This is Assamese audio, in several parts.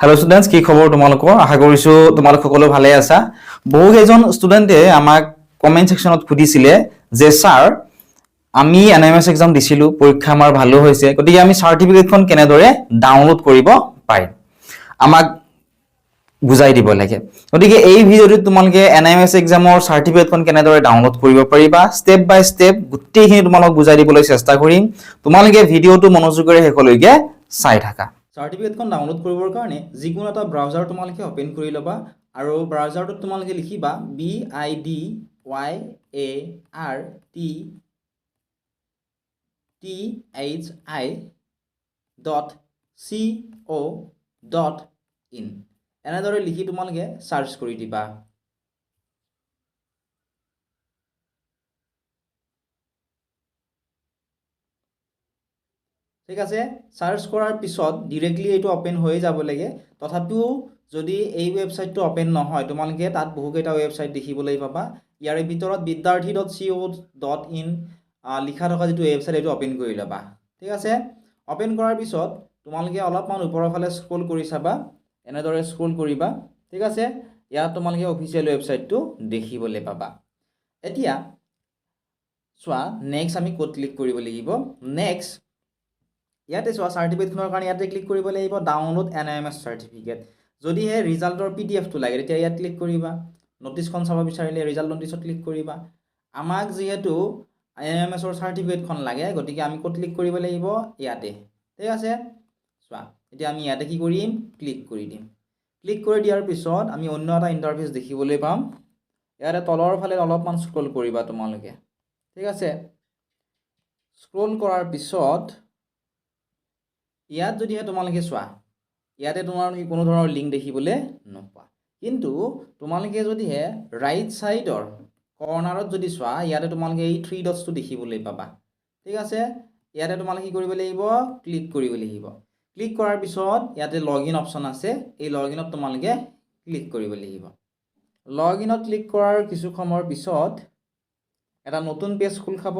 हेलो स्टूडेंट्स की खबर তোমালোকৰ আশা কৰিছো তোমালোক সকলো ভালে আছা বহু কেজন ষ্টুডেন্টে আমাক কমেন্ট সেকশনত খুদিছিলে যে স্যাৰ আমি এনএমএস এক্সাম দিছিলো পৰীক্ষা আমাৰ ভালো হৈছে গতিকে আমি সাৰ্টিফিকেটখন কেনেদৰে ডাউনলোড কৰিব পাৰিম আমাক বুজাই দিব লাগে গতিকে এই ভিডিওটোত তোমালোকে এনএমএস এক্সামৰ সাৰ্টিফিকেটখন কেনেদৰে ডাউনলোড কৰিব পাৰিবা স্টেপ বাই স্টেপ গুটেইখিনি তোমালোক বুজাই দিবলৈ চেষ্টা কৰিম তোমালোকে ভিডিওটো মনোযোগেৰে শেষলৈকে চাই থাকা সাৰ্টিফিকেটখন ডাউনলোড কৰিবৰ কাৰণে যিকোনো এটা ব্ৰাউজাৰ তোমালোকে ওপেন কৰি লবা আৰু ব্ৰাউজাৰটোত তোমালোকে লিখিবা bidart.thi.co.in এনেদৰে লিখি তোমালোকে সাৰ্চ কৰি দিবা ঠিক আছে সাৰ্চ কৰাৰ পিছত ডাইৰেক্টলি এটো ওপেন হৈ যাব লাগে তথাপিও যদি এই ওয়েবসাইটটো ওপেন নহয় তোমালোকে তাত বহুকেইটা ওয়েবসাইট দেখিবলৈ পাবা ইয়াৰে ভিতৰত bidarthi.co.in লিখা থকা যেটো ওয়েবসাইট এটো ওপেন কৰি লবা ঠিক আছে ওপেন কৰাৰ পিছত তোমালোকে অলপমান ওপৰৰ ফালে স্ক্ৰল কৰি চাবা এনেদৰে স্ক্ৰল কৰিবা ঠিক আছে ইয়াত তোমালোকে অফিচিয়েল ওয়েবসাইটটো দেখিবলৈ পাবা এতিয়া সোৱা নেক্সট আমি কোড ক্লিক কৰিব লাগিব নেক্সট ইয়াতে সোৱা সাৰ্টিফিকেটখনৰ কাৰণে ইয়াতে ক্লিক কৰিব লাগিব ডাউনলোড এনএমএস সাৰ্টিফিকেট যদি হে ৰিজাল্টৰ পিডিএফ টো লাগে তেতিয়া ইয়াত ক্লিক কৰিবা নোটিছখন চাব বিচাৰিলে ৰিজাল্ট নোটিছত ক্লিক কৰিবা আমাক যেহেতু এনএমএস ৰ সাৰ্টিফিকেটখন লাগে গতিকে আমি কোড ক্লিক কৰিব লাগিব ইয়াতে ঠিক আছে সোৱা এতিয়া আমি ইয়াতে কি কৰিম ক্লিক কৰি দিম ক্লিক কৰি দিয়াৰ পিছত আমি অন্য এটা ইন্টাৰফেস দেখিবলৈ পাম ইয়াৰে তলৰ ফালে অলপমান স্ক্ৰল কৰিবা তোমালোকে ঠিক আছে স্ক্ৰল কৰাৰ পিছত ইয়াত যদি তোমালোকে সোৱা ইয়াতে তোমালোকে কোনো ধৰণৰ লিংক দেখিবলৈ নোপোৱা কিন্তু তোমালোকে যদি ৰাইট সাইডৰ কৰ্নাৰত যদি সোৱা ইয়াতে তোমালোকে এই 3 ডটস টো দেখিবলৈ পাবা ঠিক আছে ইয়াতে তোমালোকে কি কৰিব লাগিব ক্লিক কৰিব লাগিব ক্লিক কৰাৰ পিছত ইয়াতে লগইন অপচন আছে এই লগইনত তোমালোকে ক্লিক কৰিব লাগিব লগইনত ক্লিক কৰাৰ কিছু সময়ৰ পিছত এটা নতুন পেজ খোল খাব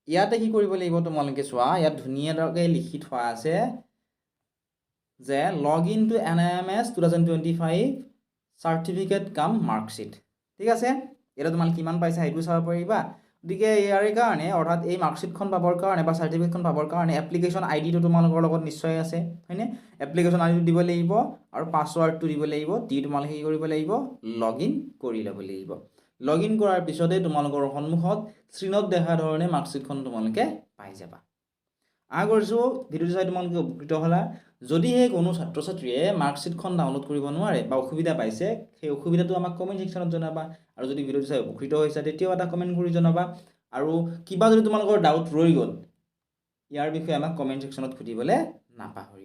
ইয়াতে কি কৰিব লাগিব তোমালোকে সোৱা ইয়াত ধুনিয়াকৈ লিখি থোৱা আছে যে লগইন টু এনএমএস 2025 সাৰ্টিফিকেট কাম মাৰ্কশিট ঠিক আছে এটা তোমালোকে কিমান পাইছা হেতু চাব পাৰিবা গতিকে ইয়াৰে কাৰণে অৰ্থাৎ এই মাৰ্কশিটখন পাবৰ কাৰণে বা সাৰ্টিফিকেটখন পাবৰ কাৰণে এপ্লিকেশন আইডি টো তোমালোকৰ লগত নিশ্চয় আছে হয়নে এপ্লিকেশন আইডি দিব লাগিব আৰু পাছৱৰ্ডটো দিব লাগিব দি তোমালোকে কি কৰিব লাগিব লগইন কৰি ল'ব লাগিব লগইন কৰাৰ পিছতে তোমালোকৰ সন্মুখত স্ক্ৰীনত দেখা ধৰণে মাৰ্কশিটখন তোমালোকে পাই যাবা আগৰজো ভিডিঅ চাই তোমালোকে উপকৃত হলা যদি হে কোনো ছাত্ৰ ছাত্ৰীয়ে মাৰ্কশিটখন ডাউনলোড কৰিব নোৱাৰে বা অসুবিধা পাইছে সেই অসুবিধাটো আমাক কমেন্ট সেকশনত জনাবা আৰু যদি ভিডিঅ চাই উপকৃত হৈছা তেতিয়াও এটা কমেন্ট কৰি জনাবা আৰু কিবা যদি তোমালোকৰ ডাউট ৰৈ গল ইয়াৰ বিষয়ে আমাক কমেন্ট সেকশনত খুদিবলৈ নাপাহৰিবা